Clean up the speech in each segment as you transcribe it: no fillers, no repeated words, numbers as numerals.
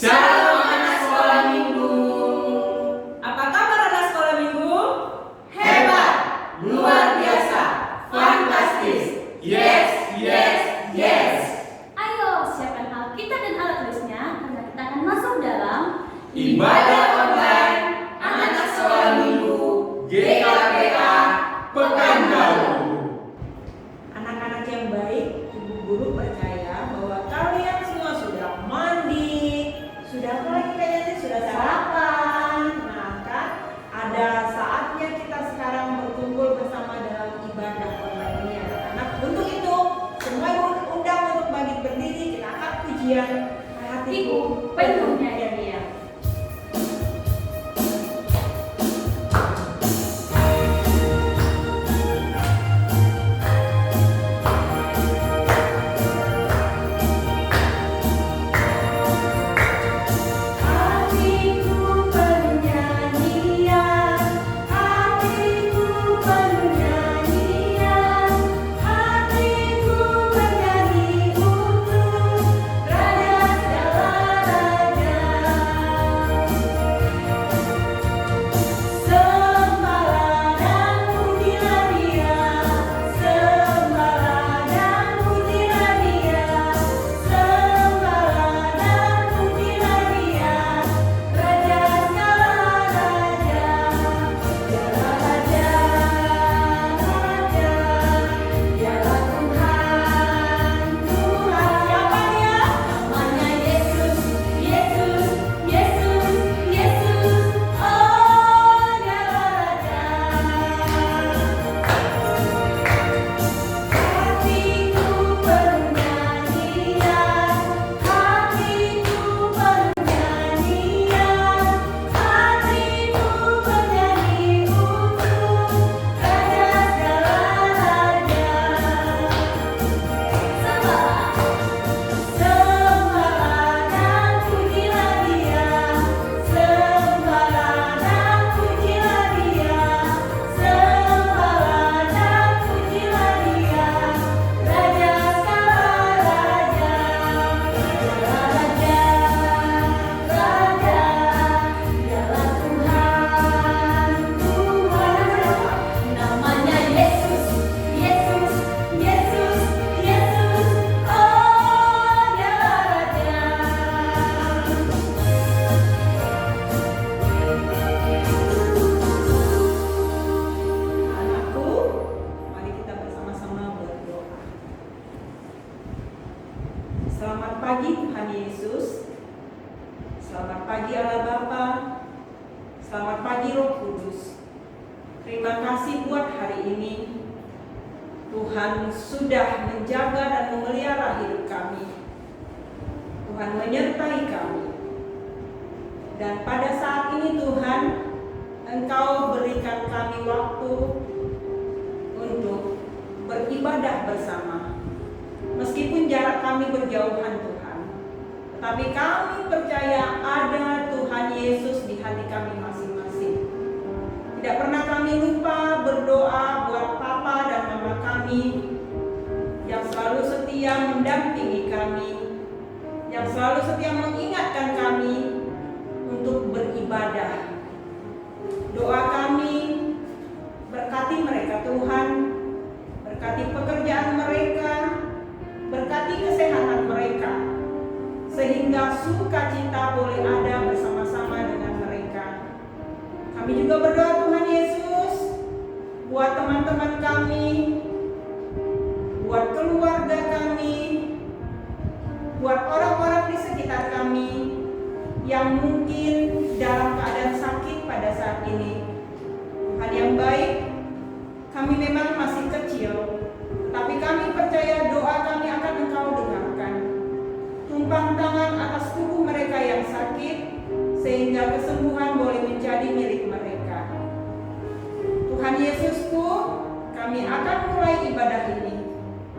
Shalom anak sekolah minggu. Apa kabar anak sekolah minggu? Hebat, luar biasa, fantastis. Yes, yes, yes. Ayo, siapkan Alkitab dan alat tulisnya karena kita akan masuk dalam Ibadah online anak sekolah minggu GKPA Pekanbaru. Anak-anak yang baik, ibu guru percaya bahwa kalian semua sudah mandi, sudah sudah sarapan. Nah kan, ada saatnya kita sekarang berkumpul bersama dalam ibadah online ini anak-anak. Untuk itu, semua ibu undang untuk bangkit berdiri, kita angkat pujian hatiku penuh nyanyian. Selamat pagi Tuhan Yesus. Selamat pagi Allah Bapa. Selamat pagi Roh Kudus. Terima kasih buat hari ini. Tuhan sudah menjaga dan memelihara hidup kami. Tuhan menyertai kami. Dan pada saat ini Tuhan, Engkau berikan kami waktu untuk beribadah bersama. Meskipun jarak kami berjauhan Tuhan, tetapi kami percaya ada Tuhan Yesus di hati kami masing-masing. Tidak pernah kami lupa berdoa buat Papa dan Mama kami yang selalu setia mendampingi kami, yang selalu setia mengingatkan kami untuk beribadah. Doa kami, berkati mereka Tuhan, berkati pekerjaan mereka, berkati kesehatan mereka, sehingga sukacita boleh ada bersama-sama dengan mereka. Kami juga berdoa Tuhan Yesus, buat teman-teman kami, buat keluarga kami, buat orang-orang di sekitar kami yang mungkin dalam keadaan sakit pada saat ini. Tuhan yang baik, kami memang masih kecil, tapi kami percaya doa kami akan Engkau dengarkan. Tumpang tangan atas tubuh mereka yang sakit, sehingga kesembuhan boleh menjadi milik mereka. Tuhan Yesusku, kami akan mulai ibadah ini.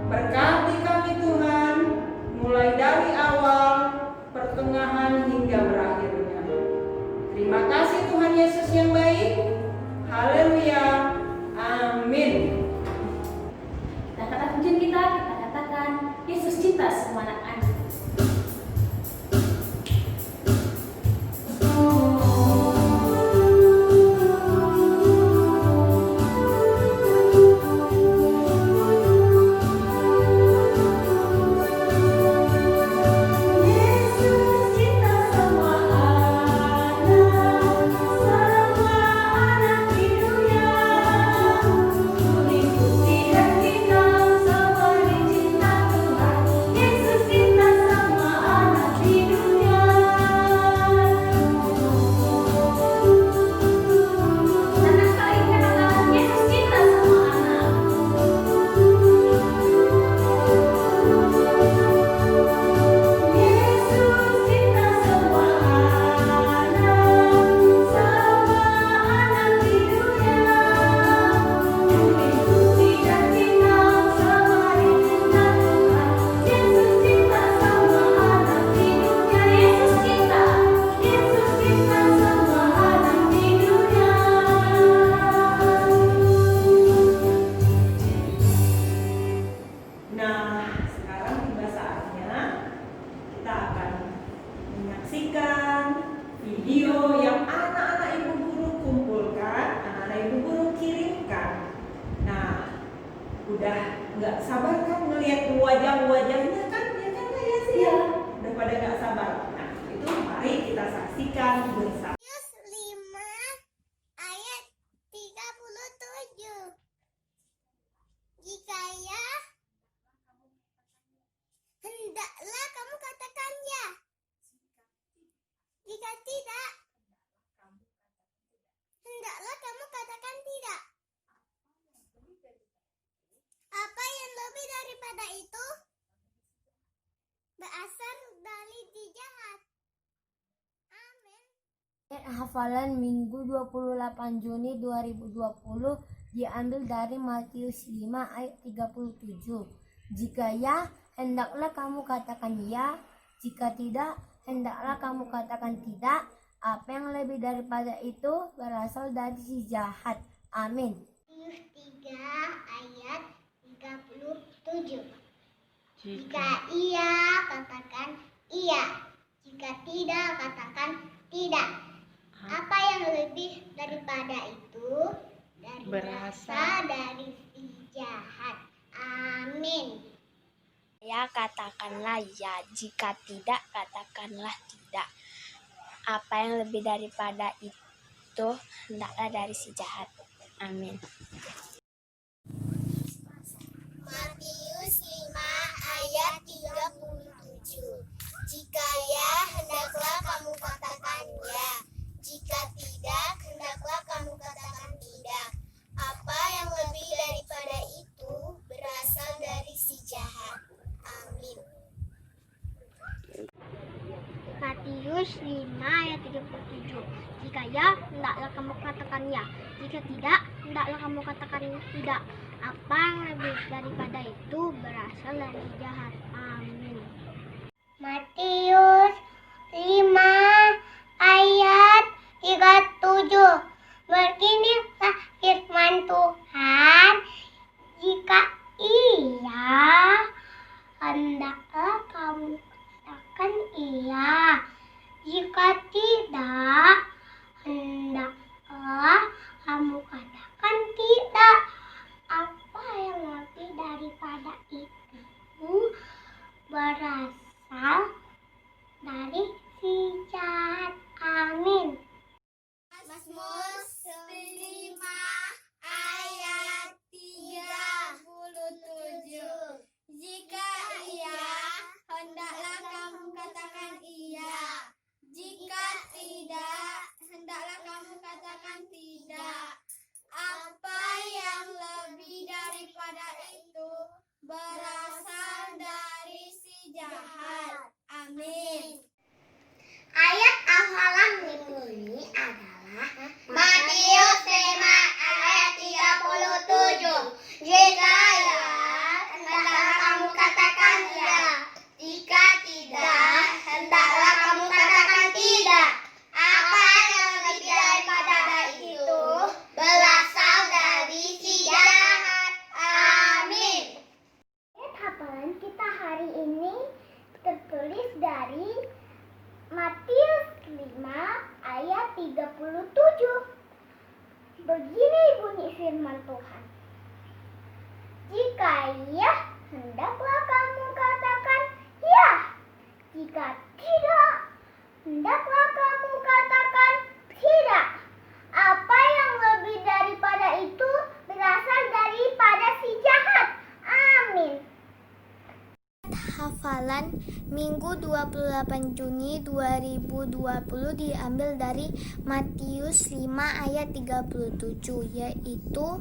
Berkati kami Tuhan, mulai dari awal, pertengahan hingga berakhirnya. Terima kasih Tuhan Yesus yang baik. Haleluya. Amin. kata pujian kita katakan Yesus cinta semua anak-anak. nggak sabar kan ngelihat wajah-wajahnya kan, ya kan ya sih ya. Udah pada nggak sabar. Nah, itu mari kita saksikan bersama. Matius 5 ayat 37. Jika ya, hendaklah kamu katakan ya. Jika tidak, hendaklah kamu katakan tidak. Apa yang lebih daripada itu berasal dari si jahat. Amin. Hafalan Minggu 28 Juni 2020 diambil dari Matius 5 ayat 37. Jika ya, hendaklah kamu katakan ya. Jika tidak, hendaklah kamu katakan tidak. Apa yang lebih daripada itu berasal dari si jahat. Amin. Matius 3 ayat 37. Jika iya, katakan iya. Jika tidak, katakan tidak. Apa yang lebih daripada itu berasal dari si jahat. Amin. Ya, katakanlah ya. Jika tidak, katakanlah tidak. Apa yang lebih daripada itu hendaklah dari si jahat. Amin. Matius 5 ayat 37. Jika ya, hendaklah kamu katakan ya. Jika tidak, hendaklah kamu katakan tidak. Apa yang lebih daripada itu berasal dari si jahat. Amin. Matius 5 ayat 37. Jika ya, hendaklah kamu katakan ya. Jika tidak, hendaklah kamu katakan tidak. Apa yang lebih daripada itu berasal dari si jahat. Amin. Matius 5 ayat 37. Beginilah firman Tuhan. Jika iya, hendaklah kamu katakan iya. Jika tidak, hendaklah kamu katakan tidak. Apa yang lebih daripada itu berasal dari si jahat. Amin. Mazmur 5 ayat 37. Jika iya, hendaklah kamu katakan iya. Jika tidak, hendaklah kamu katakan tidak. Apa yang lebih daripada itu berasal dari si jahat. Amin. Ayat hafalan minggu ini adalah Matius 5 ayat 37. Jika ya, hendaklah kamu katakan ya. Jika tidak, hendaklah kamu katakan tidak. Apa yang lebih daripada itu berasal dari si jahat. Amin. Ayat hafalan kita hari ini tertulis dari Matius 5 ayat 37. Begini bunyi firman Tuhan. Jika ya, hendaklah kamu katakan ya. Jika tidak, hendaklah kamu katakan tidak. Apa yang lebih daripada itu berasal daripada si jahat. Amin. Hafalan Minggu 28 Juni 2020 diambil dari Matius 5 ayat 37, yaitu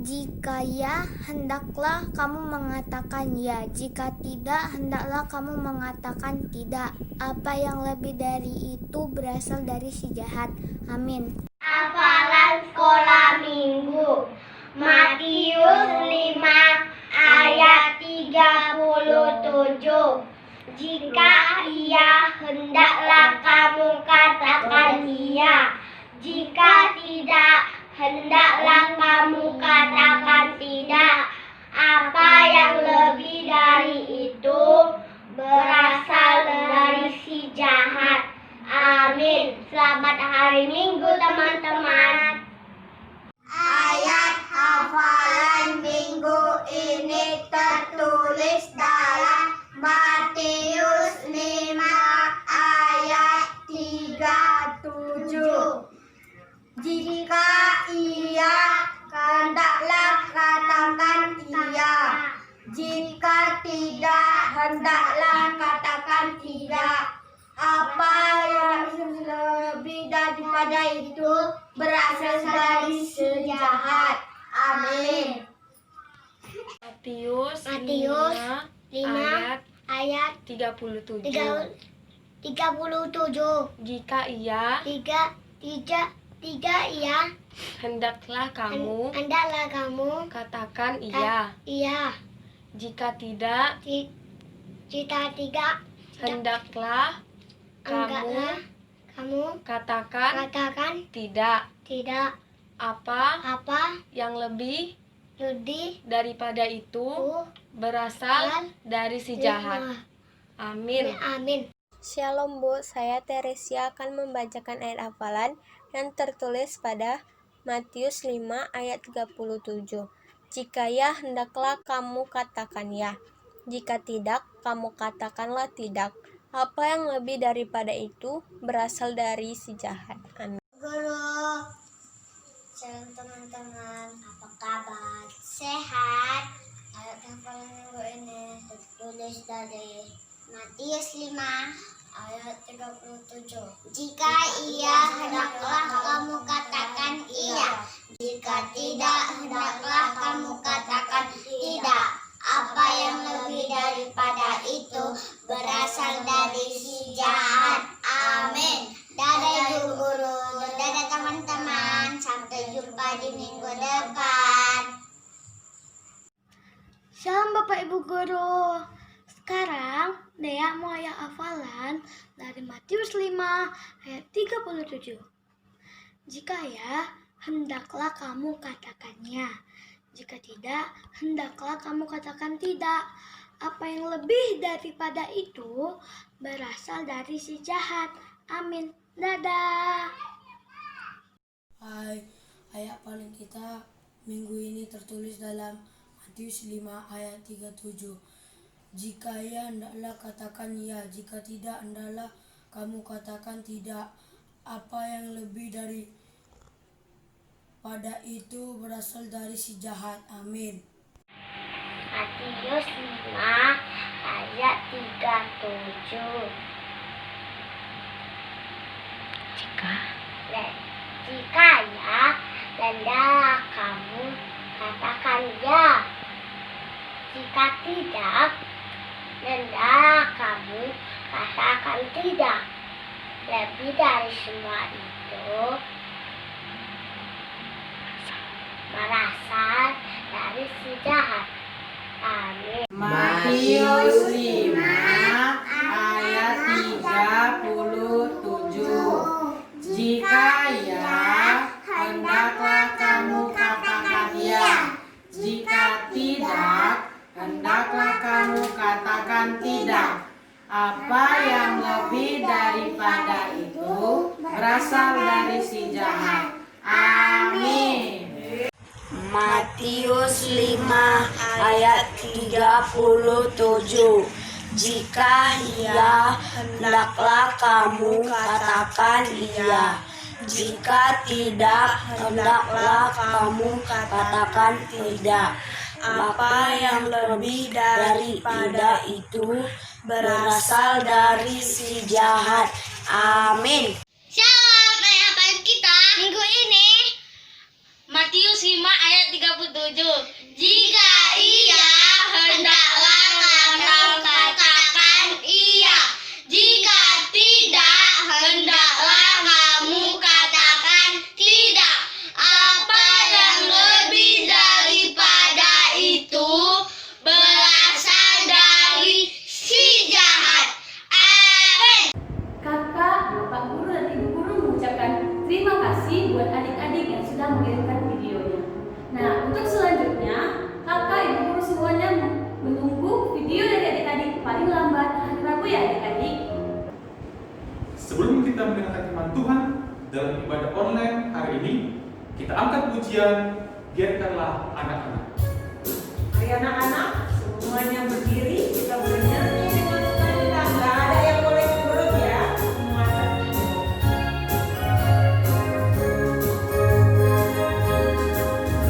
jika ya, hendaklah kamu mengatakan ya. Jika tidak, hendaklah kamu mengatakan tidak. Apa yang lebih dari itu berasal dari si jahat. Amin. Hafalan sekolah minggu Matius 5 ayat 37. Jika iya, hendaklah kamu katakan iya. Jika tidak, hendaklah kamu katakan tidak. Apa yang lebih dari itu berasal dari si jahat. Amin. Selamat hari Minggu teman-teman. Ayat hafalan minggu ini Jika tidak, hendaklah katakan tidak. Apa yang lebih daripada itu berasal dari sejahat. Amin. Matius Matius 5 ayat ayat 37. 37. Jika ia Tiga ia hendaklah kamu hendaklah kamu katakan iya. iya. Jika tidak Jika tidak hendaklah enggaklah kamu katakan katakan tidak. tidak. Apa Apa yang lebih lebih daripada itu berasal dari si jahat. Amin. Amin. Shalom Bu, saya Teresia akan membacakan ayat hafalan yang tertulis pada Matius 5 ayat 37. Jika ya, hendaklah kamu katakan ya. Jika tidak, kamu katakanlah tidak. Apa yang lebih daripada itu berasal dari si jahat. Amin. Guru, shalom teman-teman, apa kabar? Sehat? Ayat hafalan minggu ini tertulis dari Matius 5 ayat 37. Jika iya, hendaklah kamu katakan iya. Jika tidak, hendaklah kamu katakan tidak. Apa yang lebih daripada itu berasal dari si jahat. Amin. Dadah Ibu Guru, dadah teman-teman. Sampai jumpa di minggu depan. Shalom Bapak Ibu Guru. Sekarang Dea mau ayat hafalan dari Matius 5 ayat 37. Jika ya, hendaklah kamu katakannya. Jika tidak, hendaklah kamu katakan tidak. Apa yang lebih daripada itu berasal dari si jahat. Amin. Dadah. Hai, ayat paling kita minggu ini tertulis dalam Matius 5 ayat 37. Jika ya, hendaklah katakan ya. Jika tidak, hendaklah kamu katakan tidak. Apa yang lebih daripada itu berasal dari si jahat. Amin. Matius 5 ayat 37. Jika ya, hendaklah kamu katakan ya. Jika tidak, hendaklah kamu katakan tidak. Lebih dari semua itu berasal dari si jahat. Amin. Matius 5 ayat 37. Jika ya, hendaklah kamu katakan ya. Jika tidak, hendaklah kamu katakan tidak. Apa yang lebih daripada itu berasal dari si jahat. Amin. Matius 5 ayat 37. Jika iya, hendaklah kamu katakan iya. Jika tidak, hendaklah kamu katakan tidak. Apa yang lebih daripada itu berasal dari si jahat. Amin. Shalom, ayat kita minggu ini Matius 5 ayat 37. Jika iya, hendaklah kamu katakan iya. Jika tidak, hendaklah kamu katakan tidak. Apa yang lebih daripada itu berasal dari si jahat. Amin. Kakak, Bapak Guru, dan Ibu Guru mengucapkan terima kasih buat adik-adik yang sudah mengirimkan videonya. Nah, untuk selanjutnya, kakak, Ibu Guru semuanya menunggu video dari adik-adik paling lambat hari Rabu ya adik-adik. Sebelum kita mendengarkan firman Tuhan dalam ibadah online hari ini, kita angkat pujian Biarkanlah Anak-anak. Mari anak-anak semuanya berdiri, kita bernyanyi dengan sukacita. Nggak ada yang boleh turun ya. Semua satu.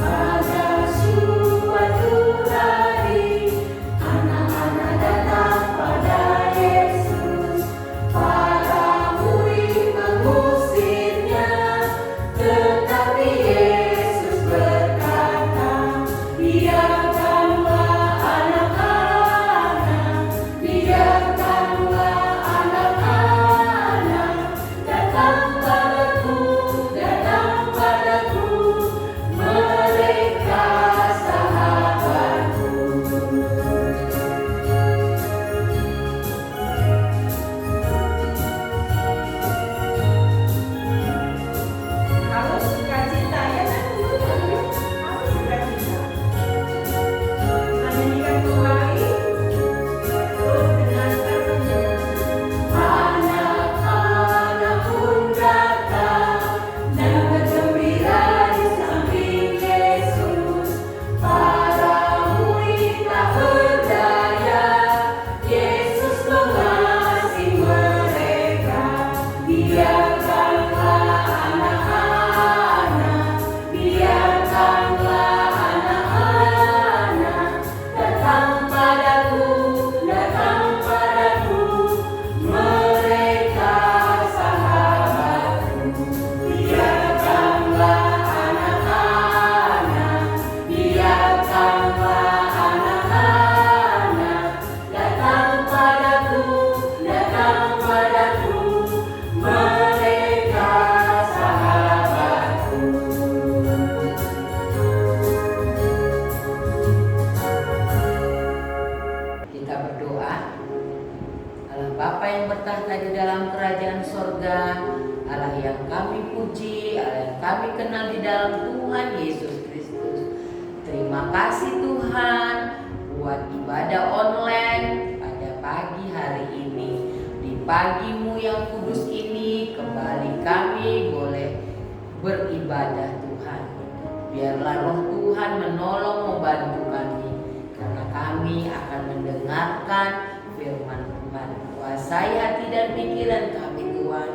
Pada suatu hari Bapa yang bertahta di dalam kerajaan sorga, Allah yang kami puji, Allah yang kami kenal di dalam Tuhan Yesus Kristus. Terima kasih Tuhan buat ibadah online pada pagi hari ini. Di pagimu yang kudus ini kembali kami boleh beribadah Tuhan. Biarlah roh Tuhan menolong membantu kami, karena kami akan mendengarkan firman Tuhan. Kuasai hati dan pikiran kami Tuhan,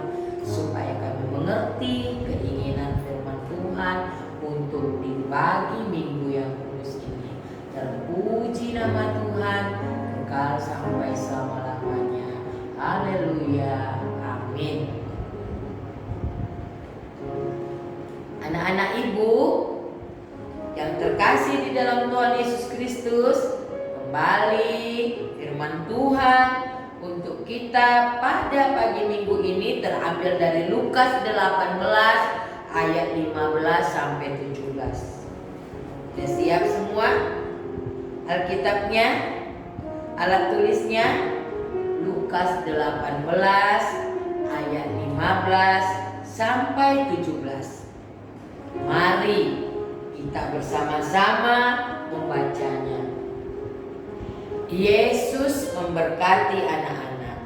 supaya kami mengerti keinginan firman Tuhan untuk di pagi minggu yang kudus ini. Terpuji nama Tuhan, kekal sampai selama-lamanya. Haleluya, amin. Anak-anak ibu yang terkasih di dalam Tuhan Yesus Kristus, kembali firman Tuhan untuk kita pada pagi minggu ini terambil dari Lukas 18 ayat 15 sampai 17. Sudah siap semua? Alkitabnya, alat tulisnya Lukas 18 ayat 15 sampai 17. Mari kita bersama-sama membacanya. Yesus memberkati anak-anak.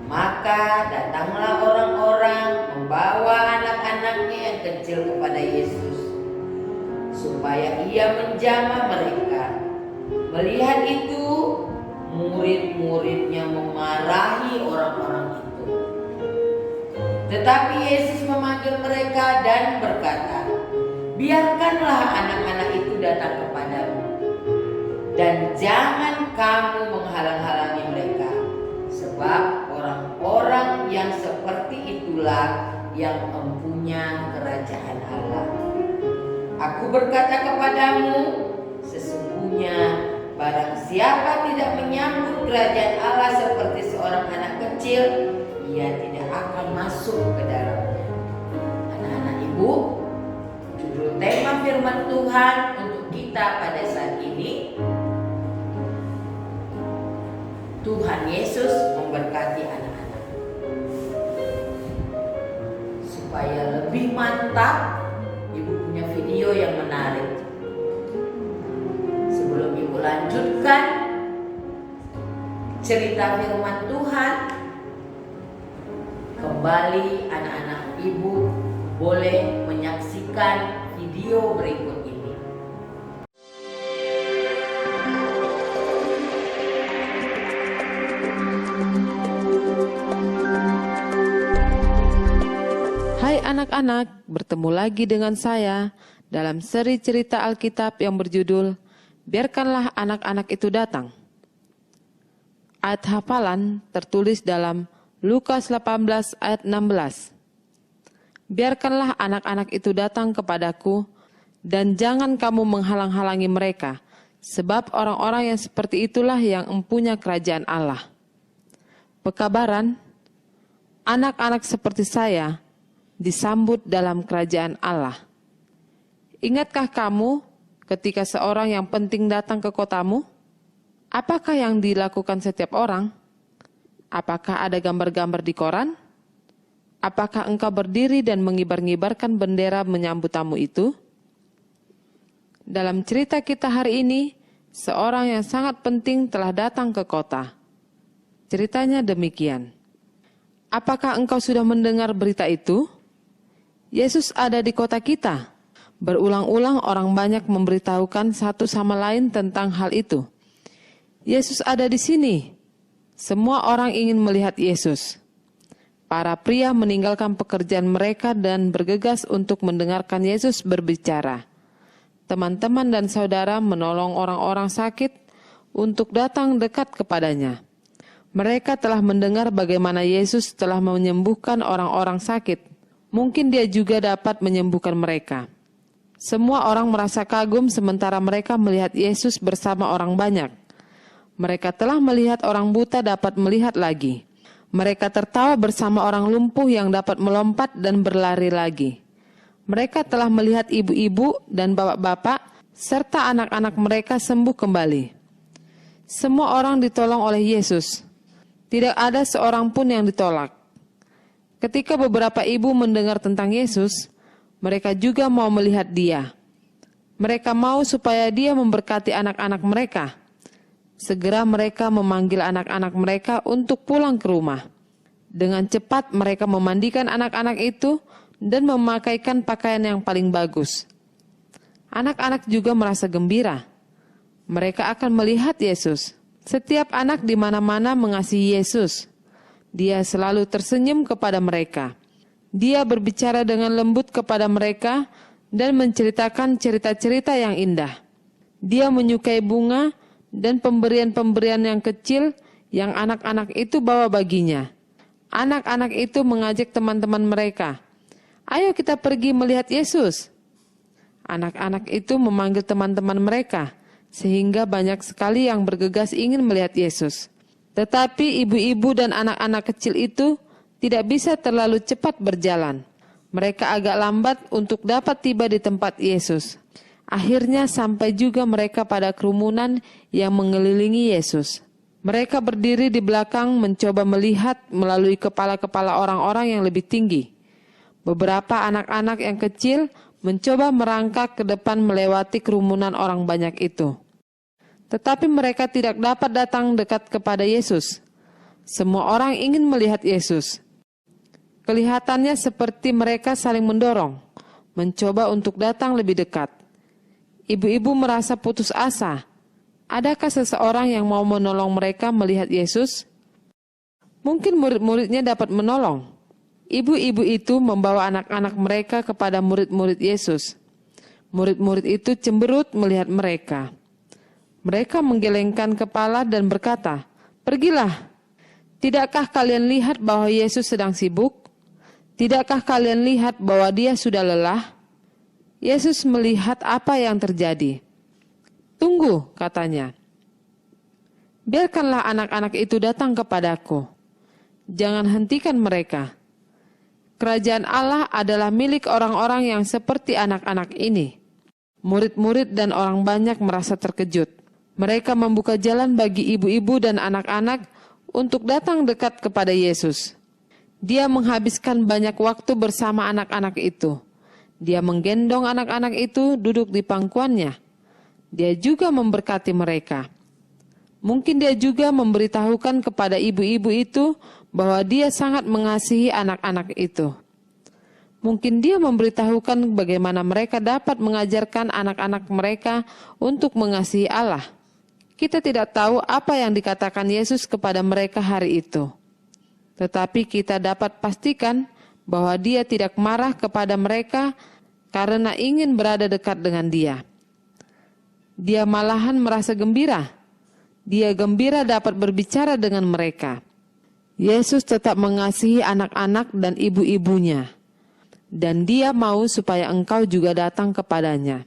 Maka datanglah orang-orang membawa anak-anaknya yang kecil kepada Yesus, supaya ia menjamah mereka. Melihat itu, murid-muridnya memarahi orang-orang itu. Tetapi Yesus memanggil mereka dan berkata, biarkanlah anak-anak itu datang kepadamu, dan jangan kamu menghalang-halangi mereka, sebab orang-orang yang seperti itulah yang mempunyai kerajaan Allah. Aku berkata kepadamu, sesungguhnya barang siapa tidak menyambut kerajaan Allah seperti seorang anak kecil, ia tidak akan masuk ke dalamnya. Anak-anak ibu, judul tema firman Tuhan untuk kita pada saat ini, Tuhan Yesus memberkati anak-anak. Supaya lebih mantap, ibu punya video yang menarik. Sebelum ibu lanjutkan cerita firman Tuhan, kembali anak-anak ibu boleh menyaksikan video berikut ini. Hai anak-anak, bertemu lagi dengan saya dalam seri cerita Alkitab yang berjudul Biarkanlah Anak-anak Itu Datang. Ayat hafalan tertulis dalam Lukas 18 ayat 16. Biarkanlah anak-anak itu datang kepadaku, dan jangan kamu menghalang-halangi mereka, sebab orang-orang yang seperti itulah yang mempunyai kerajaan Allah. Pekabaran, anak-anak seperti saya disambut dalam kerajaan Allah. Ingatkah kamu ketika seorang yang penting datang ke kotamu? Apakah yang dilakukan setiap orang? Apakah ada gambar-gambar di koran? Apakah engkau berdiri dan mengibar-ngibarkan bendera menyambut tamu itu? Dalam cerita kita hari ini, seorang yang sangat penting telah datang ke kota. Ceritanya demikian. Apakah engkau sudah mendengar berita itu? Yesus ada di kota kita. Berulang-ulang orang banyak memberitahukan satu sama lain tentang hal itu. Yesus ada di sini. Semua orang ingin melihat Yesus. Para pria meninggalkan pekerjaan mereka dan bergegas untuk mendengarkan Yesus berbicara. Teman-teman dan saudara menolong orang-orang sakit untuk datang dekat kepadanya. Mereka telah mendengar bagaimana Yesus telah menyembuhkan orang-orang sakit. Mungkin dia juga dapat menyembuhkan mereka. Semua orang merasa kagum sementara mereka melihat Yesus bersama orang banyak. Mereka telah melihat orang buta dapat melihat lagi. Mereka tertawa bersama orang lumpuh yang dapat melompat dan berlari lagi. Mereka telah melihat ibu-ibu dan bapak-bapak serta anak-anak mereka sembuh kembali. Semua orang ditolong oleh Yesus. Tidak ada seorang pun yang ditolak. Ketika beberapa ibu mendengar tentang Yesus, mereka juga mau melihat Dia. Mereka mau supaya Dia memberkati anak-anak mereka. Segera mereka memanggil anak-anak mereka untuk pulang ke rumah. Dengan cepat mereka memandikan anak-anak itu dan memakaikan pakaian yang paling bagus. Anak-anak juga merasa gembira. Mereka akan melihat Yesus. Setiap anak di mana-mana mengasihi Yesus. Dia selalu tersenyum kepada mereka. Dia berbicara dengan lembut kepada mereka dan menceritakan cerita-cerita yang indah. Dia menyukai bunga dan pemberian-pemberian yang kecil yang anak-anak itu bawa baginya. Anak-anak itu mengajak teman-teman mereka, "Ayo kita pergi melihat Yesus." Anak-anak itu memanggil teman-teman mereka, sehingga banyak sekali yang bergegas ingin melihat Yesus. Tetapi ibu-ibu dan anak-anak kecil itu tidak bisa terlalu cepat berjalan. Mereka agak lambat untuk dapat tiba di tempat Yesus. Akhirnya sampai juga mereka pada kerumunan yang mengelilingi Yesus. Mereka berdiri di belakang mencoba melihat melalui kepala-kepala orang-orang yang lebih tinggi. Beberapa anak-anak yang kecil mencoba merangkak ke depan melewati kerumunan orang banyak itu. Tetapi mereka tidak dapat datang dekat kepada Yesus. Semua orang ingin melihat Yesus. Kelihatannya seperti mereka saling mendorong, mencoba untuk datang lebih dekat. Ibu-ibu merasa putus asa. Adakah seseorang yang mau menolong mereka melihat Yesus? Mungkin murid-muridnya dapat menolong. Ibu-ibu itu membawa anak-anak mereka kepada murid-murid Yesus. Murid-murid itu cemberut melihat mereka. Mereka menggelengkan kepala dan berkata, "Pergilah. Tidakkah kalian lihat bahwa Yesus sedang sibuk? Tidakkah kalian lihat bahwa Dia sudah lelah?" Yesus melihat apa yang terjadi. "Tunggu," katanya. "Biarkanlah anak-anak itu datang kepadaku. Jangan hentikan mereka. Kerajaan Allah adalah milik orang-orang yang seperti anak-anak ini." Murid-murid dan orang banyak merasa terkejut. Mereka membuka jalan bagi ibu-ibu dan anak-anak untuk datang dekat kepada Yesus. Dia menghabiskan banyak waktu bersama anak-anak itu. Dia menggendong anak-anak itu duduk di pangkuannya. Dia juga memberkati mereka. Mungkin dia juga memberitahukan kepada ibu-ibu itu bahwa dia sangat mengasihi anak-anak itu. Mungkin dia memberitahukan bagaimana mereka dapat mengajarkan anak-anak mereka untuk mengasihi Allah. Kita tidak tahu apa yang dikatakan Yesus kepada mereka hari itu. Tetapi kita dapat pastikan bahwa Dia tidak marah kepada mereka karena ingin berada dekat dengan Dia. Dia malahan merasa gembira. Dia gembira dapat berbicara dengan mereka. Yesus tetap mengasihi anak-anak dan ibu-ibunya. Dan Dia mau supaya engkau juga datang kepadanya.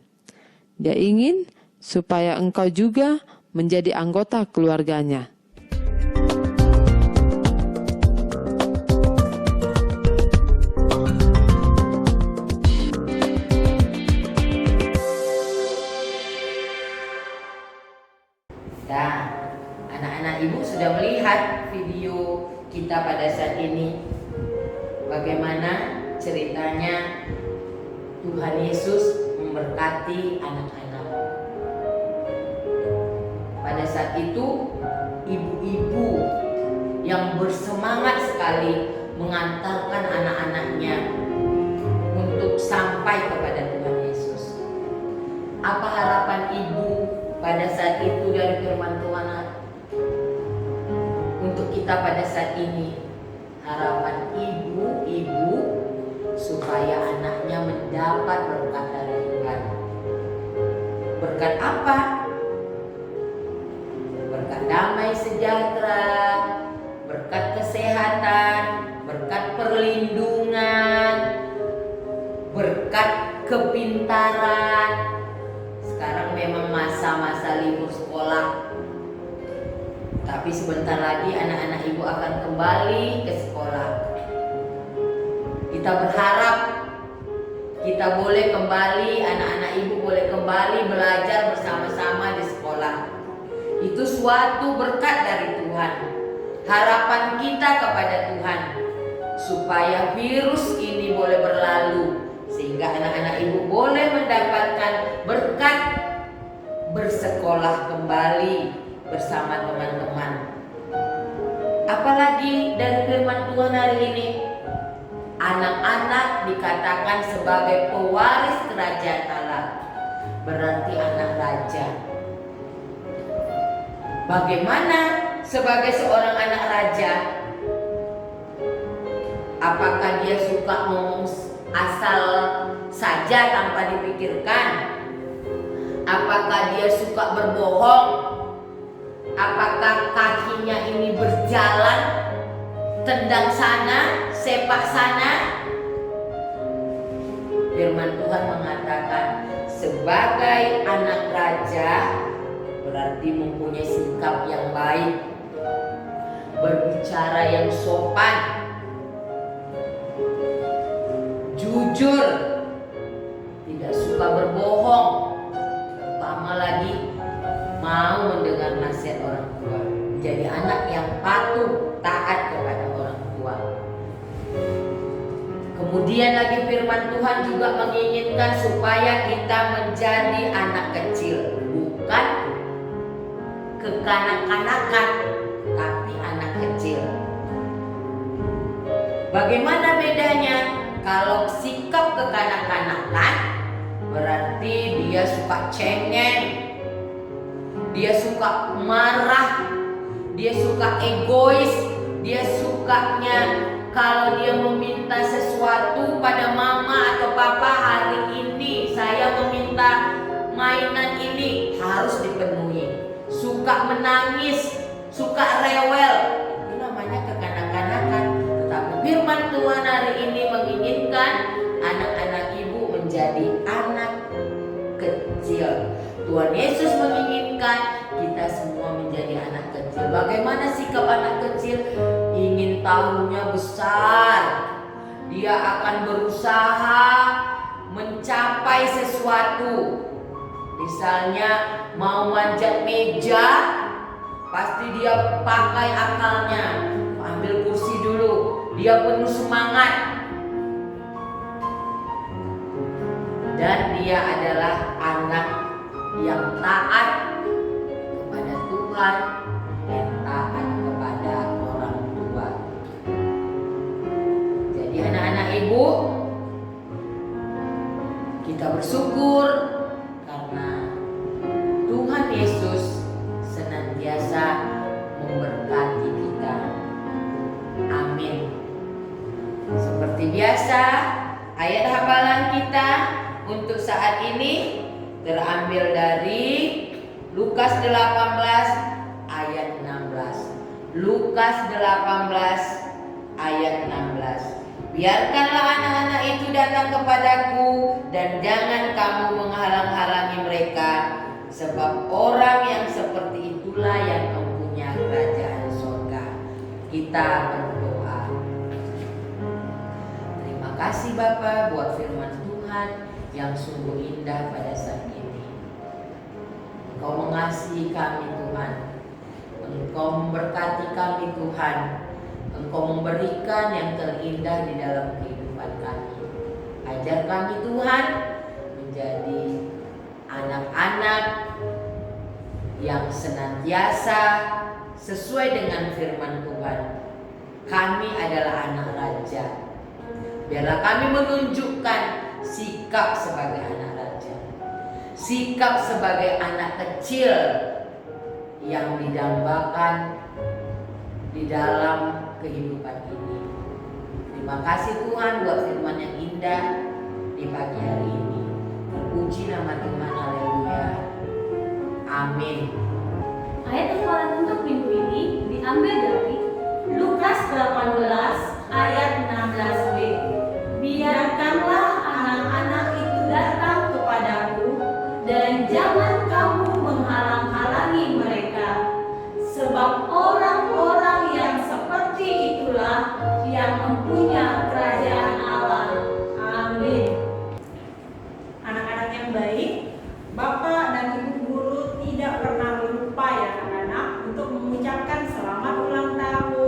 Dia ingin supaya engkau juga menjadi anggota keluarganya. Nah, anak-anak ibu sudah melihat video kita pada saat ini. Bagaimana ceritanya Tuhan Yesus memberkati anak-anak. Pada saat itu, ibu-ibu yang bersemangat sekali mengantarkan anak-anaknya untuk sampai kepada Tuhan Yesus. Apa harapan ibu pada saat itu dari firman Tuhan untuk kita pada saat ini? Harapan ibu-ibu supaya anaknya mendapat berkat dari Tuhan. Berkat apa? Berkat damai sejahtera, berkat kesehatan, berkat perlindungan, berkat kepintaran. Sekarang memang masa-masa libur sekolah, tapi sebentar lagi anak-anak ibu akan kembali ke sekolah. Kita berharap kita boleh kembali, anak-anak ibu boleh kembali belajar bersama-sama di sekolah. Itu suatu berkat dari Tuhan. harapan kita kepada Tuhan supaya virus ini boleh berlalu, sehingga anak-anak ibu boleh mendapatkan berkat bersekolah kembali bersama teman-teman. Apalagi dari firman Tuhan hari ini, anak-anak dikatakan sebagai pewaris kerajaan Allah, berarti anak raja. Bagaimana sebagai seorang anak raja? Apakah dia suka ngomong asal saja tanpa dipikirkan? Apakah dia suka berbohong? Apakah kakinya ini berjalan, tendang sana, sepak sana? Firman Tuhan mengatakan sebagai anak raja berarti mempunyai sikap yang baik, berbicara yang sopan, jujur, tidak suka berbohong, terutama lagi mau mendengar nasihat orang tua. Jadi anak yang patuh, taat kepada orang tua. Kemudian lagi firman Tuhan juga menginginkan supaya kita menjadi anak kecil, bukan kekanak-kanakan, tapi anak kecil. Bagaimana bedanya? Kalau sikap kekanak-kanakan berarti dia suka cengeng, dia suka marah, dia suka egois, dia sukanya kalau dia meminta sesuatu pada mama atau papa, hari ini saya meminta mainan ini, harus dipenuhi. Suka menangis, suka rewel, itu namanya kekanak-kanakan. Tetapi firman Tuhan hari ini menginginkan anak-anak ibu menjadi anak kecil. Tuhan Yesus menginginkan kita semua menjadi anak kecil. Bagaimana sikap anak kecil? Ingin tahunya besar. Dia akan berusaha mencapai sesuatu. Misalnya mau manjat meja, pasti dia pakai akalnya. Ambil kursi dulu, dia penuh semangat. Dan dia adalah anak yang taat kepada Tuhan dan taat kepada orang tua. Jadi anak-anak ibu, kita bersyukur karena Tuhan Yesus senantiasa memberkati kita. Amin. Seperti biasa, ayat hafalan kita untuk saat ini terambil dari Lukas 18 ayat 16. Lukas 18 ayat 16. Biarkanlah anak-anak itu datang kepadaku dan jangan kamu menghalang-halangi mereka, sebab orang yang seperti itulah yang mempunyai kerajaan surga. Kita berdoa. Terima kasih Bapa buat firman Tuhan yang sungguh indah pada saat ini. Engkau mengasihi kami Tuhan, Engkau memberkati kami Tuhan, Engkau memberikan yang terindah di dalam kehidupan kami. Ajar kami Tuhan menjadi anak-anak yang senantiasa sesuai dengan firman Tuhan. Kami adalah anak raja. Biarlah kami menunjukkan sikap sebagai anak raja, sikap sebagai anak kecil yang didambakan di dalam kehidupan ini. Terima kasih Tuhan buat firman yang indah di pagi hari ini. Terpuji nama Tuhan, haleluya. Amin. Ayat hafalan untuk minggu ini diambil dari Lukas 18 ayat 16b. Biarkanlah anak-anak itu datang kepadaku dan jangan kamu menghalang-halangi mereka, sebab orang-orang yang seperti itulah yang mempunyai kerajaan Allah. Amin. Anak-anak yang baik, Bapak dan Ibu guru tidak pernah lupa ya anak-anak untuk mengucapkan selamat ulang tahun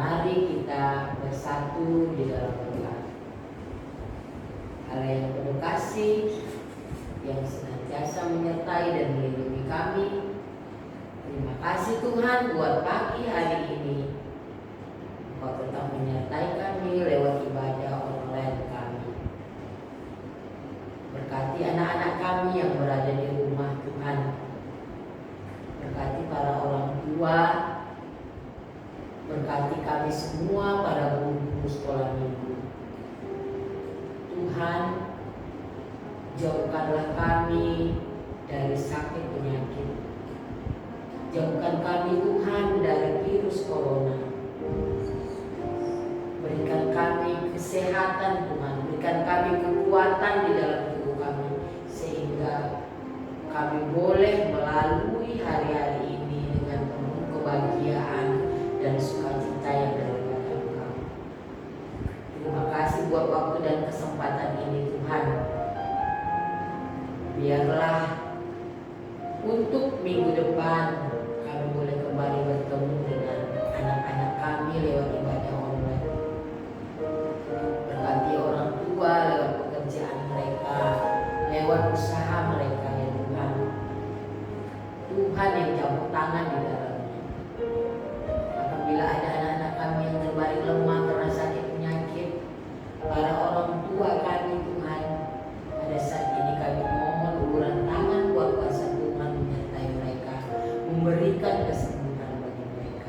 Mari kita bersatu di dalam doa. Allah yang penuh kasih, yang senantiasa menyertai dan melindungi kami. Terima kasih Tuhan buat pagi hari ini. Engkau tetap menyertai kami lewat ibadah online kami. Berkati anak-anak kami yang berada di rumah Tuhan. Berkati para orang tua. Berkati kami semua para guru sekolah minggu. Tuhan, jauhkanlah kami dari sakit penyakit. Jauhkan kami Tuhan dari virus corona. Berikan kami kesehatan Tuhan. Berikan kami kekuatan di dalam tubuh kami. Sehingga kami boleh melalui hari-hari ini dengan penuh kebahagiaan dan sukacita yang daripada Engkau. Terima kasih buat waktu dan kesempatan ini Tuhan. Biarlah untuk minggu depan kami boleh kembali bertemu dengan anak-anak kami lewat ibadah online. Berkati orang tua lewat pekerjaan mereka, lewat usaha mereka ya Tuhan. Tuhan yang campur tangan di dalamnya. Apabila ada anak-anak kami yang terbaring lemah karena sakit penyakit, para orang tua kami Tuhan, pada saat ini kami mohon uluran tangan buat kuasa Tuhan menyertai mereka, memberikan kesembuhan bagi mereka.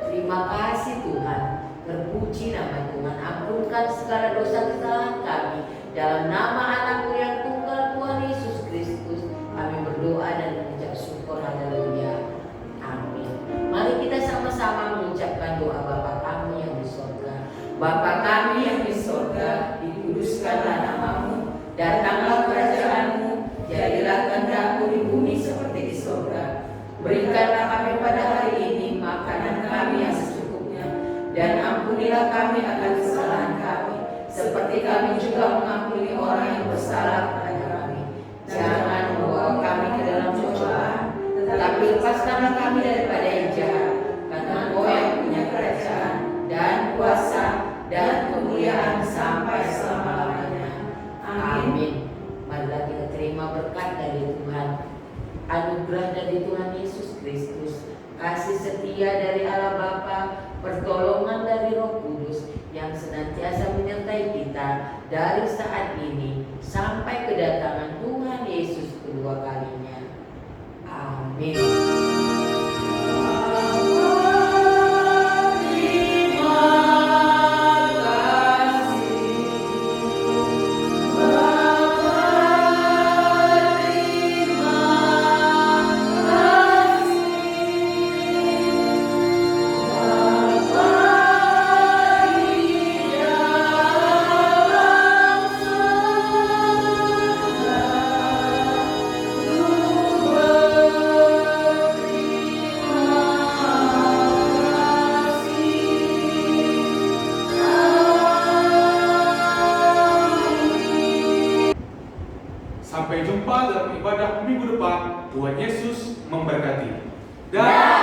Terima kasih Tuhan, terpuji nama Tuhan, ampunkan segala dosa kesalahan kami. Dalam nama anakmu yang tunggal Tuhan Yesus Kristus, kami berdoa dan mengucap syukur. Haleluya. Amin. Mari kita sama-sama mengucapkan doa Bapa kami yang di sorga. Bapa kami yang di sorga, dikuduskanlah namamu, datanglah kerajaanmu, jadilah kehendakmu di bumi seperti di sorga. Berikanlah kami pada hari ini makanan kami yang secukupnya, dan ampunilah kami akan kesalahan kami, seperti kami juga mengampuni orang yang bersalah kepada kami. Jangan membawa kami ke dalam cobaan, tetapi lepaskanlah kami daripada yang jahat. Karena Engkau yang punya kerajaan dan kuasa dan kemuliaan sampai selama-lamanya. Amin. Marilah kita terima berkat dari Tuhan, anugerah dari Tuhan Yesus Kristus, kasih setia dari Allah Bapa, pertolongan dari Roh Kudus yang senantiasa menyertai kita dari saat ini sampai kedatangan Tuhan Yesus kedua kalinya. Amin. Sampai jumpa dalam ibadah minggu depan. Tuhan Yesus memberkati. Dan